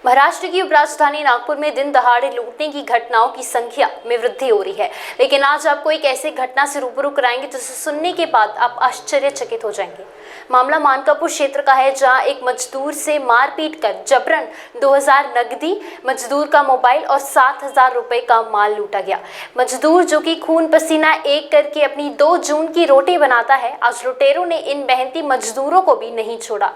महाराष्ट्र की उपराजधानी नागपुर में दिन दहाड़े लूटने की घटनाओं की संख्या में वृद्धि हो रही है, लेकिन आज आपको एक ऐसी घटना से रूबरू कराएंगे जिसे सुनने के बाद आप आश्चर्यचकित हो जाएंगे। मामला मानकापुर क्षेत्र का है, जहां एक मजदूर से मारपीट कर जबरन 2000 नकदी, मजदूर का मोबाइल और 7000 रुपए का माल लूटा गया। मजदूर जो कि खून पसीना एक करके अपनी 2 जून की रोटी बनाता है, आज लुटेरों ने इन मेहनती मजदूरों को भी नहीं छोड़ा।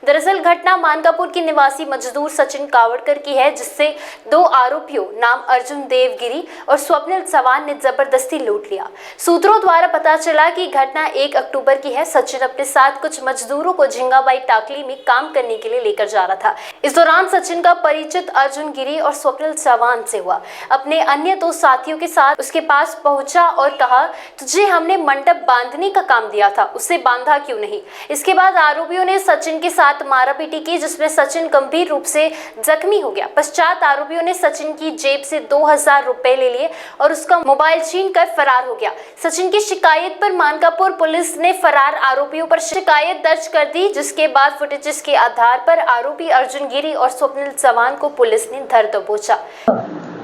दरअसल घटना मानकापुर के निवासी मजदूर सचिन कावड़कर की है, जिससे 2 आरोपियों नाम अर्जुन देवगिरी और स्वप्निल चव्हाण ने जबरदस्ती लूट लिया। सूत्रों द्वारा पता चला कि घटना 1 अक्टूबर की है। सचिन अपने साथ कुछ मजदूरों को झिंगाबाई टाकली में काम करने के लिए लेकर जा रहा था। इस दौरान सचिन का परिचित अर्जुन गिरी और स्वप्निल चव्हाण से हुआ। अपने अन्य 2 साथियों के साथ उसके पास पहुंचा और कहा, तुझे हमने मंडप बांधने का काम दिया था, उसे बांधा क्यों नहीं। इसके बाद आरोपियों ने सचिन के साथ मारापीटी की, जिसमें सचिन गंभीर रूप से जख्मी हो गया। पश्चात आरोपियों ने सचिन की जेब से 2000 रुपए ले लिए और उसका मोबाइल छीनकर फरार हो गया। सचिन की शिकायत पर मानकापुर पुलिस ने फरार आरोपियों पर शिकायत दर्ज कर दी, जिसके बाद फुटेजेस के आधार पर आरोपी अर्जुन गिरी और स्वप्निल चव्हाण को पुलिस ने धर दबोचा।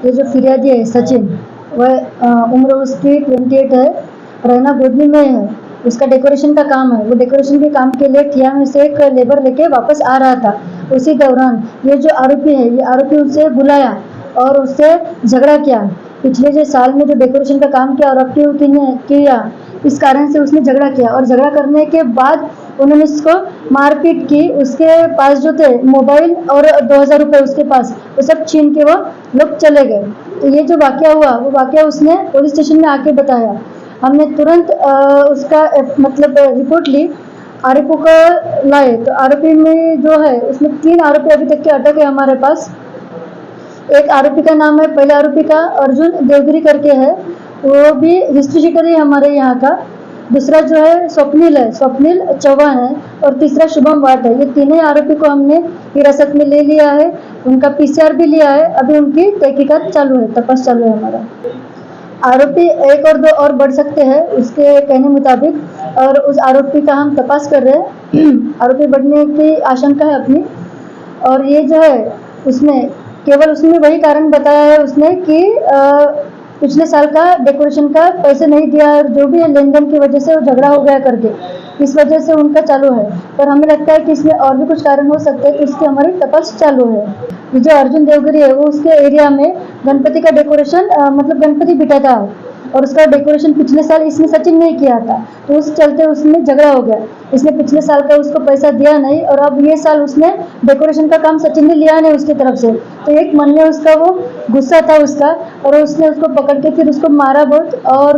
ये जो फिरियादी है सचिन, वह उम्र उसकी 28 है, रहना बुधनी में है। उसका डेकोरेशन का काम है। वो डेकोरेशन के काम के लिए ठिया में से एक लेबर लेके वापस आ रहा था। उसी दौरान ये जो आरोपी है, ये आरोपी उसे बुलाया और उससे झगड़ा किया। पिछले जो साल में जो डेकोरेशन का काम किया और आरोपी ने किया, इस कारण से उसने झगड़ा किया और झगड़ा करने के बाद उन्होंने इसको मारपीट की। उसके पास जो थे मोबाइल और 2000 रुपये उसके पास, वो सब छीन के वो लोग चले गए। तो ये जो वाकया हुआ, वो वाकया उसने पुलिस स्टेशन में आके बताया। हमने तुरंत उसका मतलब रिपोर्ट ली, आरोपी को लाए। तो आरोपी में जो है, उसमें 3 आरोपी अभी तक के अटक है हमारे पास। एक आरोपी का नाम है, पहले आरोपी का अर्जुन देवगिरी करके है, वो भी हिस्ट्री शीटर है हमारे यहाँ का। दूसरा जो है स्वप्निल है, स्वप्निल चव्हाण है, और तीसरा शुभम वाट है। ये तीनों आरोपी को हमने हिरासत में ले लिया है। उनका PCR भी लिया है। अभी उनकी तहकीकात चालू है, तपास चालू है हमारा। आरोपी 1 और 2 और बढ़ सकते हैं उसके कहने मुताबिक, और उस आरोपी का हम तपास कर रहे हैं। आरोपी बढ़ने की आशंका है अपनी। और ये जो है, उसने केवल उसने वही कारण बताया है उसने कि पिछले साल का डेकोरेशन का पैसे नहीं दिया, और जो भी है लेन देन की वजह से वो झगड़ा हो गया करके, इस वजह से उनका चालू है। पर हमें लगता है कि इसमें और भी कुछ कारण हो सकते हैं, तो इसकी हमारी तपास चालू है। ये जो अर्जुन देवगिरी है, वो उसके एरिया में गणपति का डेकोरेशन मतलब गणपति बिठा था, और उसका डेकोरेशन पिछले साल इसने सचिन ने किया था। तो उस चलते उसमें झगड़ा हो गया। इसने पिछले साल का उसको पैसा दिया नहीं, और अब ये साल उसने डेकोरेशन का काम सचिन ने लिया नहीं उसकी तरफ से। तो एक मन में उसका वो गुस्सा था उसका, और उसने उसको पकड़ के फिर उसको मारा बहुत, और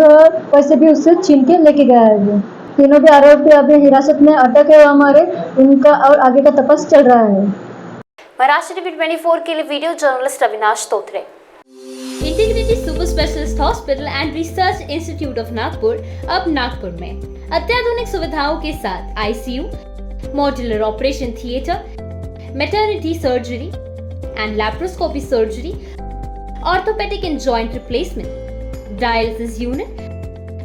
पैसे भी उससे छीन के लेके गया है। वो तीनों भी आरोपी अभी हिरासत में अटक है हमारे, उनका और आगे का तपास चल रहा है। महाराष्ट्र टीवी 24 के लिए video journalist Avinash Totre. Integrity super specialist hospital and research institute of Nagpur अब नागपुर में अत्याधुनिक सुविधाओं के साथ ICU, modular operation theatre, maternity surgery and laparoscopy surgery, orthopaedic and joint replacement, dialysis unit,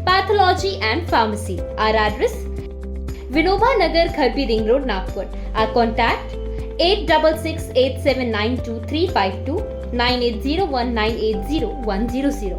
pathology and pharmacy. Our address: Vinoba Nagar, Kharbi Ring Road, Nagpur. Our contact: 8668792352 9801980100.